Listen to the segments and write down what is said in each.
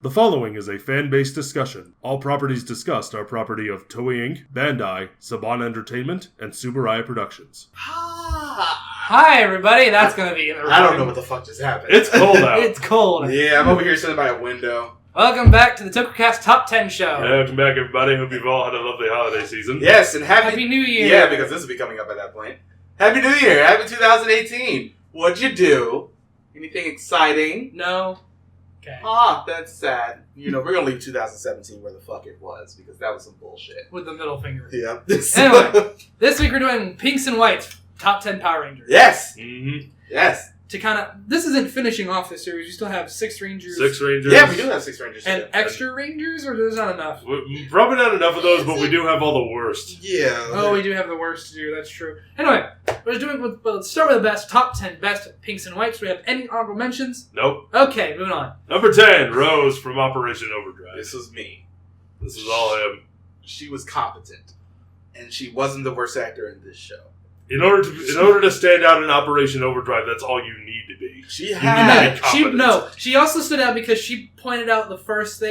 The following is a fan-based discussion. All properties discussed are property of Toei Inc., Bandai, Saban Entertainment, and Subaraya Productions. Hi, everybody. That's going to be in the recording. I don't know what the fuck just happened. It's cold out. It's cold. Yeah, I'm over here sitting by a window. Welcome back to the Tokucast Top 10 show. Welcome back, everybody. Hope you've all had a lovely holiday season. Yes, and Happy New Year. Yeah, because this will be coming up at that point. Happy New Year. Happy 2018. What'd you do? Anything exciting? No. Okay. That's sad. You know, we're going to leave 2017 where the fuck it was, because that was some bullshit. With the middle finger. Yeah. Anyway, this week we're doing Pinks and Whites, Top 10 Power Rangers. Yes. Mm-hmm. Yes. To kind of, this isn't finishing off the series. We still have 6 Rangers. 6 Rangers. Yeah, we do have 6 Rangers. And extra Rangers, or there's not enough? Probably not enough of those, but we do have all the worst. Yeah. Oh, we do have the worst to do. That's true. Anyway, let's start with the best. Top 10 best Pinks and Whites. Do we have any honorable mentions? Nope. Okay, moving on. Number 10, Rose from Operation Overdrive. This was me. This is all him. She was competent. And she wasn't the worst actor in this show. In order to stand out in Operation Overdrive, that's all you need to be. She had... She also stood out because she pointed out the first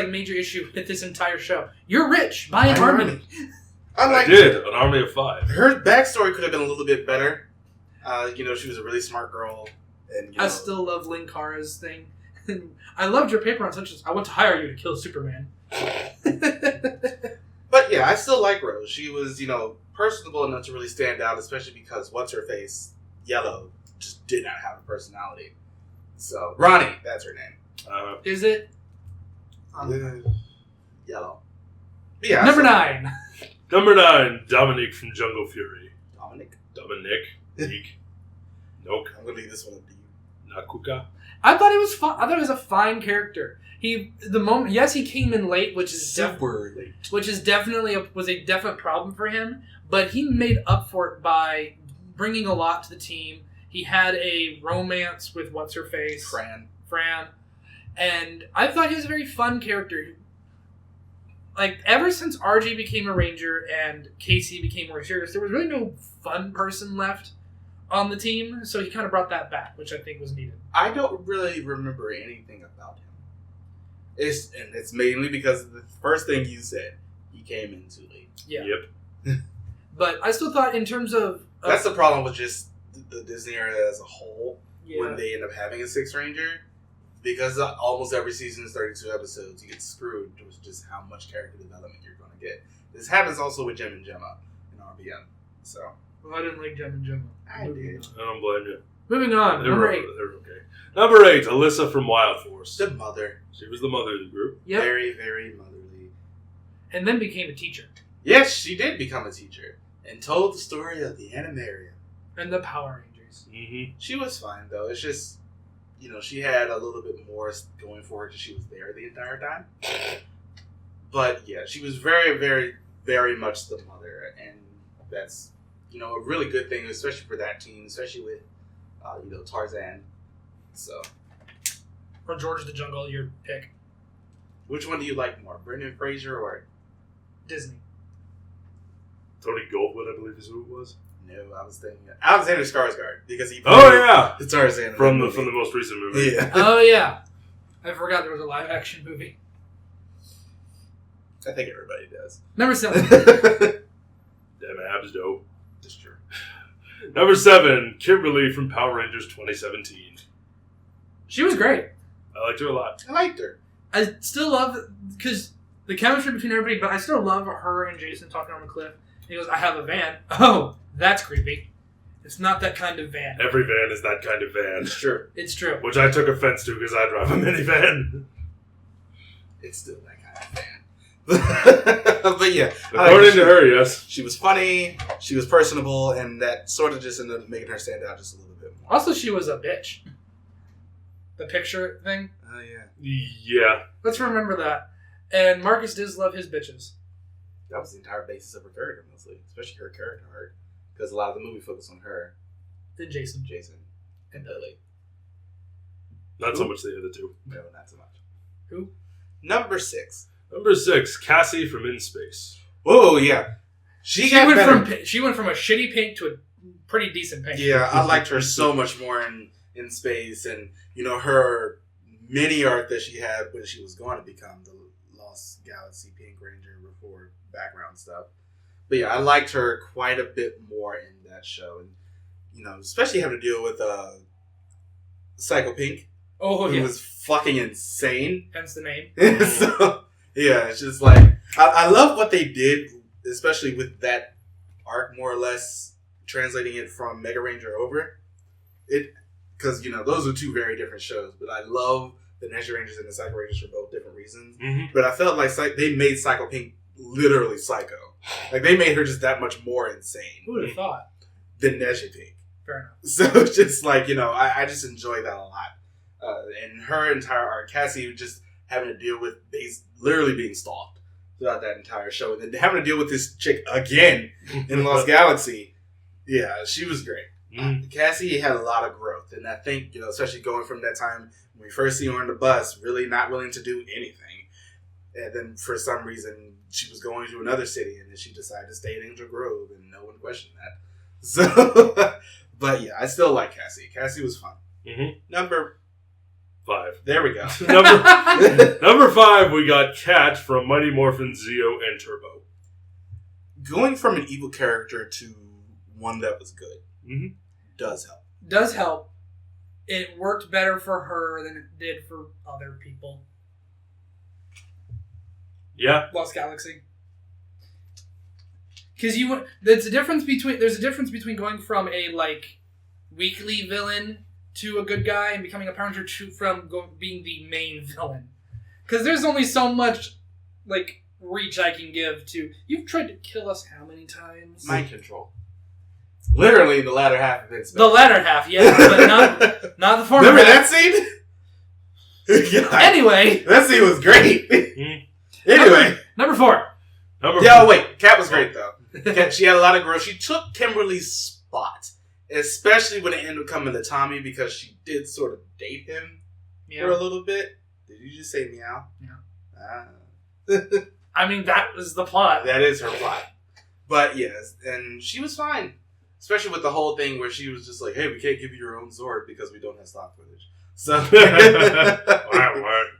major issue with this entire show. You're rich. Buy an army. I did. An army of 5. Her backstory could have been a little bit better. She was a really smart girl. And I still love Linkara's thing. I loved your paper on such as I want to hire you to kill Superman. But yeah, I still like Rose. She was, personable enough to really stand out, especially because What's-Her-Face, Yellow, just did not have a personality. So, Ronnie, that's her name. Is it? Yellow. But yeah. Number 9. Number 9, Dominique from Jungle Fury. Dominic. Nope. I'm going to leave this one up to you. Nakuka. I thought he was fun. I thought he was a fine character. He came in late, which is definitely was a definite problem for him. But he made up for it by bringing a lot to the team. He had a romance with What's-Her-Face? Fran. And I thought he was a very fun character. Like, ever since RG became a Ranger and Casey became more serious, there was really no fun person left on the team. So he kind of brought that back, which I think was needed. I don't really remember anything about him. It's mainly because the first thing you said, he came in too late. Yeah. Yep. But I still thought in terms of... That's the problem with just the Disney era as a whole. Yeah. When they end up having a 6th Ranger. Because almost every season is 32 episodes, you get screwed with just how much character development you're going to get. This happens also with Gem and Gemma in RBM. So. Well, I didn't like Gem and Gemma. I did. I don't blame you. Moving on. Number 8. They're okay. Number 8, Alyssa from Wild Force. The mother. She was the mother of the group. Yep. Very, very motherly. And then became a teacher. Yes, she did become a teacher. And told the story of the Animarium. And the Power Rangers. Mm-hmm. She was fine, though. It's just, she had a little bit more going for her because she was there the entire time. But, yeah, she was very, very, very much the mother. And that's, a really good thing, especially for that team, especially with, Tarzan. So. Or George the Jungle, your pick. Which one do you like more, Brendan Fraser or Disney? Tony Goldwyn, I believe is who it was. No, I was thinking Alexander Skarsgård because he. The Tarzan from the most recent movie. Yeah. Oh yeah, I forgot there was a live action movie. I think everybody does. Number 7. Damn, abs dope. That's true. Number 7, Kimberly from Power Rangers 2017. She was great. I liked her a lot. I liked her. I still love because the chemistry between everybody, but I still love her and Jason talking on the cliff. He goes, "I have a van." Oh, that's creepy. It's not that kind of van. Every van is that kind of van. It's true. It's true. Which I took offense to because I drive a minivan. It's still that kind of van. But yeah. According to her, yes. She was funny, she was personable, and that sort of just ended up making her stand out just a little bit more. Also, she was a bitch. The picture thing? Oh, yeah. Yeah. Let's remember that. And Marcus does love his bitches. That was the entire basis of her character, mostly. Especially her character arc. Because a lot of the movie focused on her. Then Jason. And Lily. Not so much the other two. No, not so much. Who? Number 6. Number 6, Cassie from In Space. Oh, yeah. She went from a shitty pink to a pretty decent pink. Yeah, I liked her so much more in space, and her mini arc that she had when she was going to become the Lost Galaxy Pink Ranger before background stuff. But yeah, I liked her quite a bit more in that show, and especially having to deal with Psycho Pink. Oh, who was fucking insane. Hence the name. So yeah, it's just like I love what they did, especially with that arc, more or less translating it from Mega Ranger over it, because those are two very different shows. But I love the Ninja Rangers and the Psycho Rangers for both different reasons. Mm-hmm. But I felt like they made Psycho Pink literally psycho. Like they made her just that much more insane. Who would have thought? Than Ninja Pink. Fair enough. So it's just like I just enjoy that a lot. And her entire arc, Cassie just having to deal with literally being stalked throughout that entire show, and then having to deal with this chick again in Lost Galaxy. Yeah, she was great. Cassie had a lot of growth, and I think especially going from that time when we first see her on the bus, really not willing to do anything, and then for some reason she was going to another city, and then she decided to stay in Angel Grove, and no one questioned that. So, but yeah, I still like Cassie. Cassie was fun. Mm-hmm. Number 5. There we go. Number 5, we got Cat from Mighty Morphin Zeo and Turbo. Going from an evil character to one that was good does help. Does help. It worked better for her than it did for other people. Yeah. Lost Galaxy. Because there's a difference between going from a weekly villain to a good guy and becoming a Power Ranger from being the main villain. Because there's only so much reach I can give to. You've tried to kill us how many times? Mind control. Literally the latter half of it. The latter half, yeah, but not the former. Remember half. that scene? God. Anyway, that scene was great. Anyway, number 4. Wait, Kat was great though. She had a lot of growth. She took Kimberly's spot, especially when it ended up coming to Tommy, because she did sort of date him for a little bit. Did you just say meow? Yeah. I mean, that was the plot. That is her plot. But yes, and she was fine. Especially with the whole thing where she was just like, hey, we can't give you your own Zord because we don't have stock footage. So,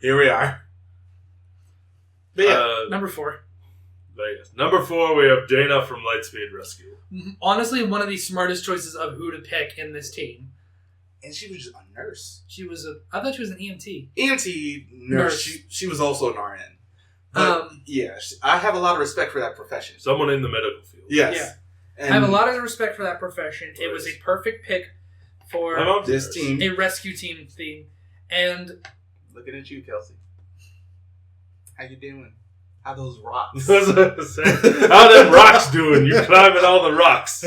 here we are. But yeah. Number 4. Number 4, we have Dana from Lightspeed Rescue. Honestly, one of the smartest choices of who to pick in this team. And she was just a nurse. I thought she was an EMT. EMT nurse. She was also an RN. But, I have a lot of respect for that profession. Someone in the medical field. Yes. Yeah. And I have a lot of respect for that profession. It was a perfect pick for this team. A rescue team theme. And looking at you, Kelsey. How you doing? How those rocks? How them rocks doing? You climbing all the rocks.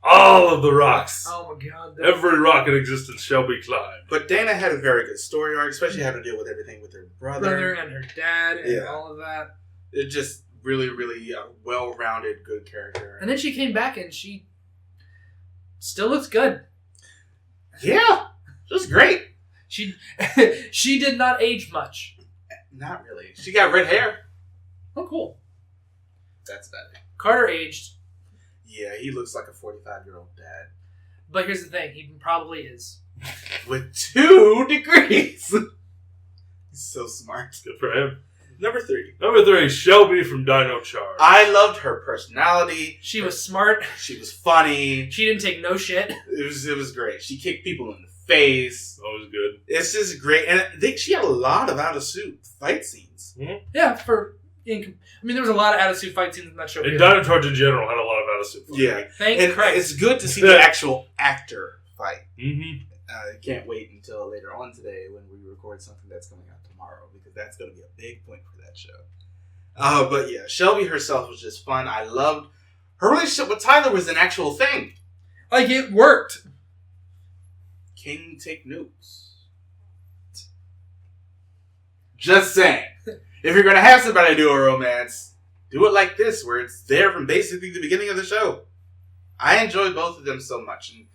All of the rocks. Oh my god. Every rock in existence shall be climbed. But Dana had a very good story arc, especially having to deal with everything with her brother and her dad and all of that. It just really, really well-rounded, good character. And then she came back and she still looks good. Yeah. Just great. She did not age much. Not really. She got red hair. Oh, cool. That's about it. Carter aged. Yeah, he looks like a 45-year-old dad. But here's the thing. He probably is. With 2 degrees. He's so smart. Good for him. Number 3. Number 3, Shelby from Dino Charge. I loved her personality. She was smart. She was funny. She didn't take no shit. It was great. She kicked people in the face. That was good. It's just great. And she had a lot of out-of-suit fight scenes. Mm-hmm. Yeah, there was a lot of out-of-suit fight scenes in that show. And Dino Charge in general had a lot of out-of-suit fight. Yeah. Thank Christ. It's good to see the actual actor fight. Mm-hmm. I can't wait until later on today when we record something that's coming out tomorrow, because that's going to be a big point for that show. But yeah, Shelby herself was just fun. I loved her relationship with Tyler was an actual thing. It worked. King, take notes. Just saying. If you're going to have somebody do a romance, do it like this, where it's there from basically the beginning of the show. I enjoyed both of them so much. And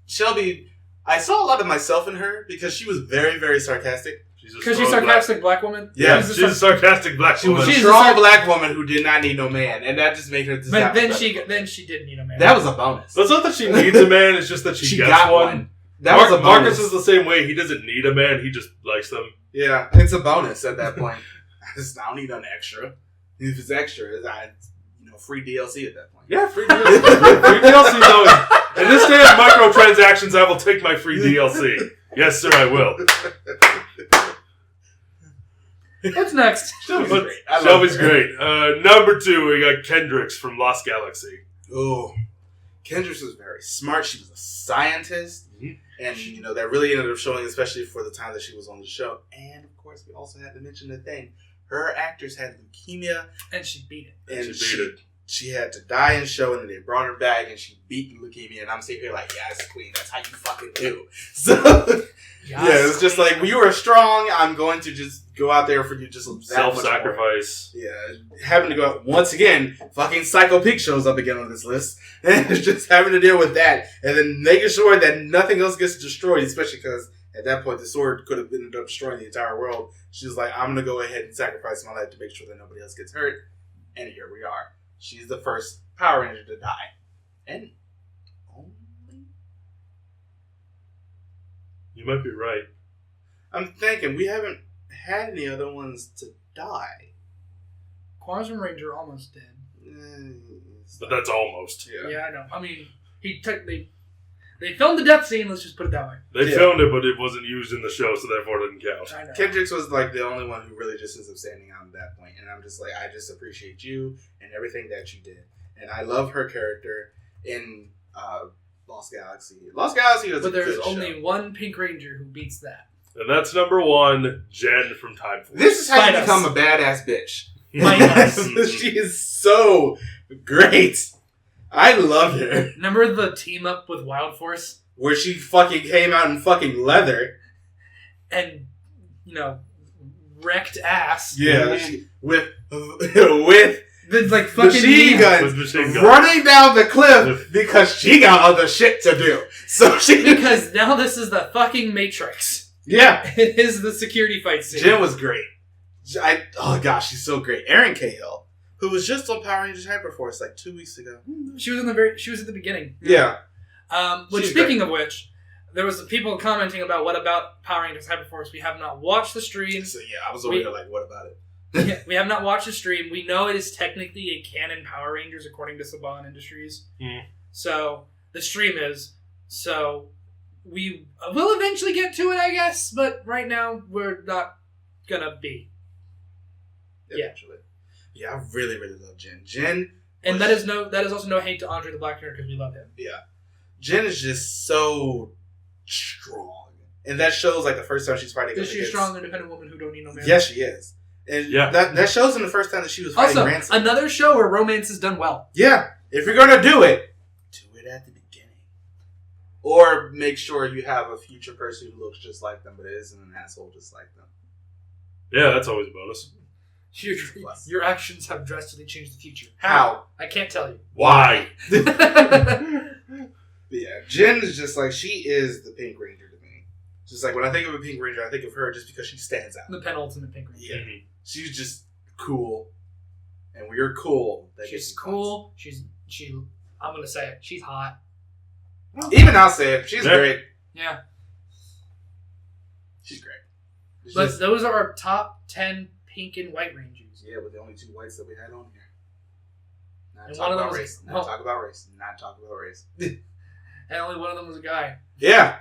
Shelby, I saw a lot of myself in her because she was very, very sarcastic. Because she's a sarcastic black woman? Yeah, she's a sarcastic black woman. She was a strong black woman who did not need no man, and that just made her... But then she did need a man. That was a bonus. It's not that she needs a man, it's just that she gets got one. That was a bonus. Marcus is the same way. He doesn't need a man, he just likes them. Yeah, it's a bonus at that point. I don't need an extra. If it's extra, free DLC at that point. Yeah, free DLC. Free DLC is always... In this day of microtransactions, I will take my free DLC. Yes, sir, I will. What's next? Shelby's great. Number 2, we got Kendricks from Lost Galaxy. Oh, Kendricks was very smart. She was a scientist. And, that really ended up showing, especially for the time that she was on the show. And, of course, we also had to mention the thing. Her actors had leukemia. And she beat it. And she had to die in show, and then they brought her back, and she beat the leukemia. And I'm sitting here like, yes, queen, that's how you fucking do. So, it was just like, you are strong. I'm going to just go out there for you just self-sacrifice. Yeah. Having to go out, once again, fucking Psycho Pig shows up again on this list. And it's just having to deal with that. And then making sure that nothing else gets destroyed, especially because at that point, the sword could have ended up destroying the entire world. She was like, I'm going to go ahead and sacrifice my life to make sure that nobody else gets hurt. And here we are. She's the first Power Ranger to die. And only... You might be right. I'm thinking, we haven't had any other ones to die. Quantum Ranger almost did. But that's almost. Yeah, I know. I mean, they filmed the death scene, let's just put it that way. They filmed it, but it wasn't used in the show, so therefore it didn't count. I know. Kendricks was like the only one who really just ends up standing out at that point. And I'm just like, I just appreciate you and everything that you did. And I love her character in Lost Galaxy. Lost Galaxy was But there's a good only show. one Pink Ranger who beats that. And that's number 1, Jen from Time Force. This is how you Fight become us. a badass bitch. Fight us. She is so great. I love her. Remember the team up with Wild Force? Where she fucking came out in fucking leather. And, wrecked ass. Yeah. With The, like, fucking machine guns running down the cliff because she got other shit to do. So Because now this is the fucking Matrix. Yeah. It is the security fight scene. Jen was great. Oh gosh, she's so great. Erin Cahill, who was just on Power Rangers Hyperforce like 2 weeks ago. She was at the beginning. Yeah. Speaking of which, there was people commenting about what about Power Rangers Hyperforce. We have not watched the stream. So yeah, I was over here like, what about it? We have not watched the stream. We know it is technically a canon Power Rangers according to Saban Industries. So the stream is. So we will eventually get to it, I guess. But right now we're not gonna be. Eventually. Yeah, I really, really love Jen. And that is also no hate to Andre the Black Nerd because we love him. Yeah. Jen is just so strong. And that shows like the first time she's fighting. Because she's a strong, independent woman who don't need no man. Yes, she is. And that shows in the first time that she was fighting Ransom. Another show where romance is done well. Yeah. If you're going to do it at the beginning. Or make sure you have a future person who looks just like them but isn't an asshole just like them. Yeah, that's always a bonus. Your actions have drastically changed the future. How? I can't tell you. Why? Yeah, Jen is just like, she is the Pink Ranger to me. Just like when I think of a Pink Ranger, I think of her just because she stands out. The penultimate Pink Ranger. Yeah. She's just cool. And when you're cool, she's cool. I'm going to say it. She's hot. Even I'll say it. She's great. Yeah. She's great. But those are our top 10 Pink and White Rangers. Yeah, with the only 2 whites that we had on here. Not talk about race. And only one of them was a guy. Yeah.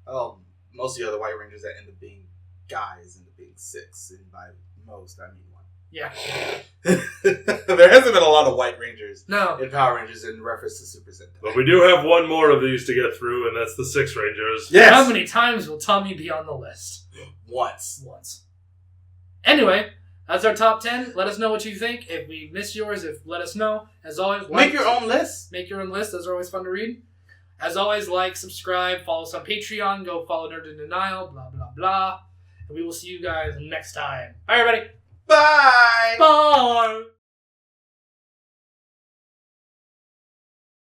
Most of the other White Rangers that end up being guys end up being 6. And by most, I mean 1. Yeah. There hasn't been a lot of White Rangers in Power Rangers in reference to Super Sentai. But we do have one more of these to get through, and that's the 6 Rangers. Yes. How many times will Tommy be on the list? Once. Anyway, that's our top 10. Let us know what you think. If we missed yours, let us know. As always, make your own list. Make your own list. Those are always fun to read. As always, like, subscribe, follow us on Patreon, go follow Nerd in Denial, blah, blah, blah. And we will see you guys next time. Bye, everybody. Bye. Bye.